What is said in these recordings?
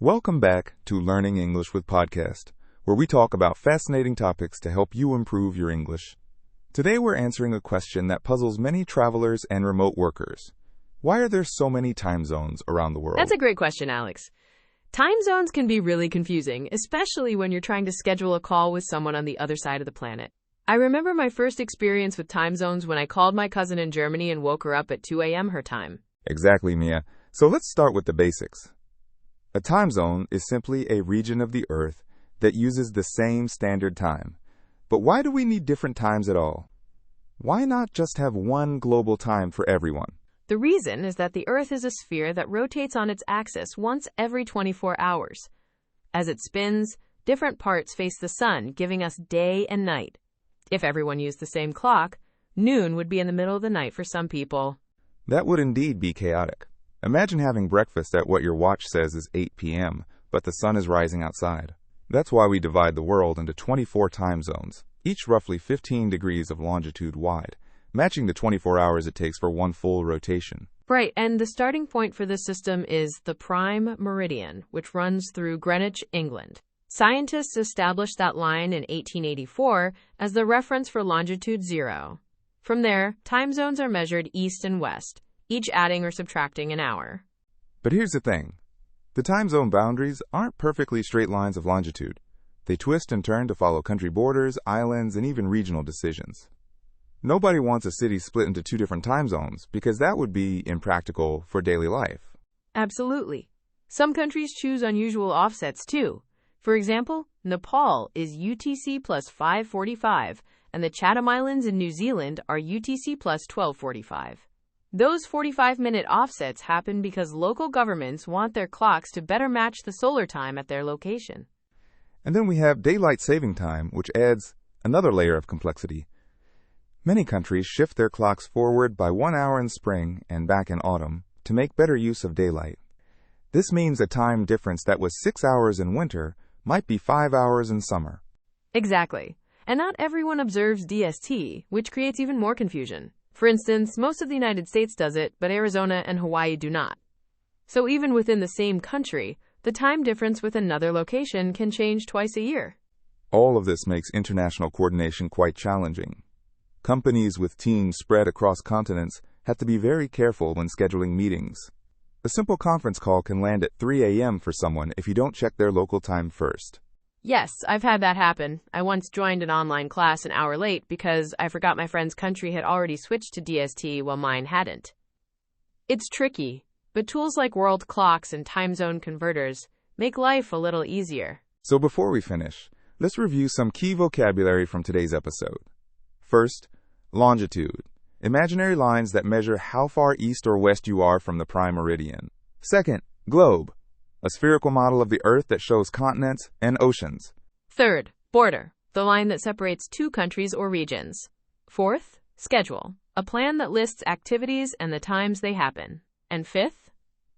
Welcome back to Learning English with Podcast, where we talk about fascinating topics to help you improve your English. Today we're answering a question that puzzles many travelers and remote workers. Why are there so many time zones around the world? That's a great question, Alex. Time zones can be really confusing, especially when you're trying to schedule a call with someone on the other side of the planet. I remember my first experience with time zones when I called my cousin in Germany and woke her up at 2 a.m. her time. Exactly, Mia. So let's start with the basics. A time zone is simply a region of the Earth that uses the same standard time. But why do we need different times at all? Why not just have one global time for everyone? The reason is that the Earth is a sphere that rotates on its axis once every 24 hours. As it spins, different parts face the sun, giving us day and night. If everyone used the same clock, noon would be in the middle of the night for some people. That would indeed be chaotic. Imagine having breakfast at what your watch says is 8 p.m., but the sun is rising outside. That's why we divide the world into 24 time zones, each roughly 15 degrees of longitude wide, matching the 24 hours it takes for one full rotation. Right, and the starting point for this system is the prime meridian, which runs through Greenwich, England. Scientists established that line in 1884 as the reference for longitude 0. From there, time zones are measured east and west, each adding or subtracting an hour. But here's the thing. The time zone boundaries aren't perfectly straight lines of longitude. They twist and turn to follow country borders, islands, and even regional decisions. Nobody wants a city split into two different time zones because that would be impractical for daily life. Absolutely. Some countries choose unusual offsets too. For example, Nepal is UTC plus 5:45, and the Chatham Islands in New Zealand are UTC plus 12:45. Those 45-minute offsets happen because local governments want their clocks to better match the solar time at their location. And then we have daylight saving time, which adds another layer of complexity. Many countries shift their clocks forward by 1 hour in spring and back in autumn to make better use of daylight. This means a time difference that was 6 hours in winter might be 5 hours in summer. Exactly. And not everyone observes DST, which creates even more confusion. For instance, most of the United States does it, but Arizona and Hawaii do not. So even within the same country, the time difference with another location can change twice a year. All of this makes international coordination quite challenging. Companies with teams spread across continents have to be very careful when scheduling meetings. A simple conference call can land at 3 a.m. for someone if you don't check their local time first. Yes, I've had that happen. I once joined an online class an hour late because I forgot my friend's country had already switched to DST while mine hadn't. It's tricky, but tools like world clocks and time zone converters make life a little easier. So before we finish, let's review some key vocabulary from today's episode. First, longitude. Imaginary lines that measure how far east or west you are from the prime meridian. Second, globe. A spherical model of the Earth that shows continents and oceans. Third, border, the line that separates two countries or regions. Fourth, schedule, a plan that lists activities and the times they happen. And fifth,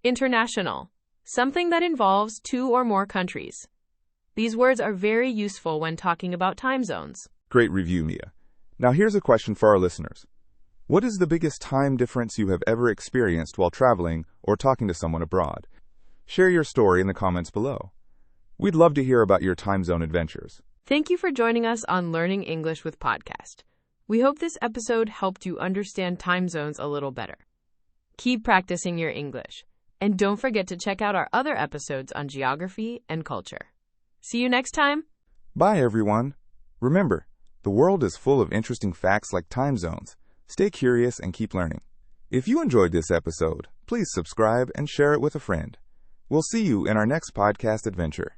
international, something that involves two or more countries. These words are very useful when talking about time zones. Great review, Mia. Now here's a question for our listeners. What is the biggest time difference you have ever experienced while traveling or talking to someone abroad? Share your story in the comments below. We'd love to hear about your time zone adventures. Thank you for joining us on Learning English with Podcast. We hope this episode helped you understand time zones a little better. Keep practicing your English, and don't forget to check out our other episodes on geography and culture. See you next time. Bye, everyone. Remember, the world is full of interesting facts like time zones. Stay curious and keep learning. If you enjoyed this episode, please subscribe and share it with a friend. We'll see you in our next podcast adventure.